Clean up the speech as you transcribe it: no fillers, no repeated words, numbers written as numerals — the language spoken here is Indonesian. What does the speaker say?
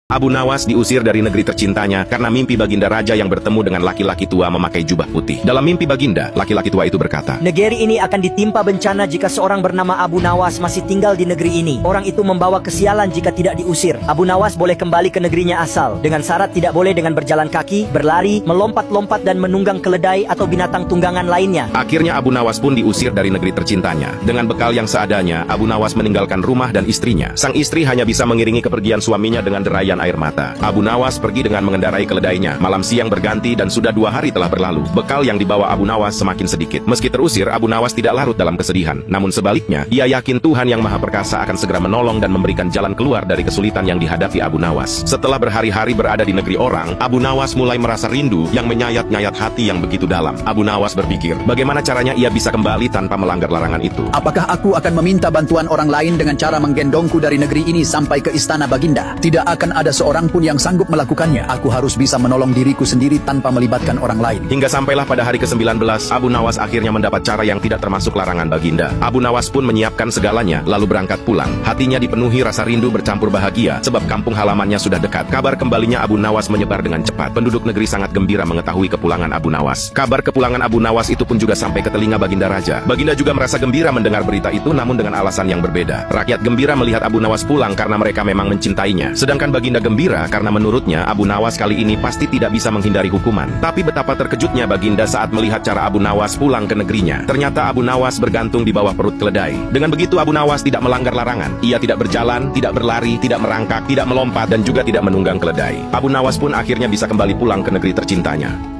Abu Nawas diusir dari negeri tercintanya karena mimpi Baginda Raja yang bertemu dengan laki-laki tua memakai jubah putih. Dalam mimpi Baginda, laki-laki tua itu berkata, "Negeri ini akan ditimpa bencana jika seorang bernama Abu Nawas masih tinggal di negeri ini. Orang itu membawa kesialan jika tidak diusir. Abu Nawas boleh kembali ke negerinya asal, dengan syarat tidak boleh dengan berjalan kaki, berlari, melompat-lompat dan menunggang keledai atau binatang tunggangan lainnya." Akhirnya Abu Nawas pun diusir dari negeri tercintanya. Dengan bekal yang seadanya, Abu Nawas meninggalkan rumah dan istrinya. Sang istri hanya bisa mengiringi kepergian suaminya dengan derayan air mata. Abu Nawas pergi dengan mengendarai keledainya. Malam siang berganti dan sudah 2 hari telah berlalu. Bekal yang dibawa Abu Nawas semakin sedikit. Meski terusir, Abu Nawas tidak larut dalam kesedihan. Namun sebaliknya, ia yakin Tuhan yang Maha Perkasa akan segera menolong dan memberikan jalan keluar dari kesulitan yang dihadapi Abu Nawas. Setelah berhari-hari berada di negeri orang, Abu Nawas mulai merasa rindu yang menyayat-nyayat hati yang begitu dalam. Abu Nawas berpikir, bagaimana caranya ia bisa kembali tanpa melanggar larangan itu. Apakah aku akan meminta bantuan orang lain dengan cara menggendongku dari negeri ini sampai ke istana Baginda? Tidak akan ada seorang pun yang sanggup melakukannya. Aku harus bisa menolong diriku sendiri tanpa melibatkan orang lain. Hingga sampailah pada hari ke-19, Abu Nawas akhirnya mendapat cara yang tidak termasuk larangan Baginda. Abu Nawas pun menyiapkan segalanya, lalu berangkat pulang. Hatinya dipenuhi rasa rindu bercampur bahagia, sebab kampung halamannya sudah dekat. Kabar kembalinya Abu Nawas menyebar dengan cepat. Penduduk negeri sangat gembira mengetahui kepulangan Abu Nawas. Kabar kepulangan Abu Nawas itu pun juga sampai ke telinga Baginda Raja. Baginda juga merasa gembira mendengar berita itu, namun dengan alasan yang berbeda. Rakyat gembira melihat Abu Nawas pulang karena mereka memang mencintainya. Sedangkan Baginda gembira karena menurutnya Abu Nawas kali ini pasti tidak bisa menghindari hukuman. Tapi betapa terkejutnya Baginda saat melihat cara Abu Nawas pulang ke negerinya. Ternyata Abu Nawas bergantung di bawah perut keledai. Dengan begitu Abu Nawas tidak melanggar larangan. Ia tidak berjalan, tidak berlari, tidak merangkak, tidak melompat, dan juga tidak menunggang keledai. Abu Nawas pun akhirnya bisa kembali pulang ke negeri tercintanya.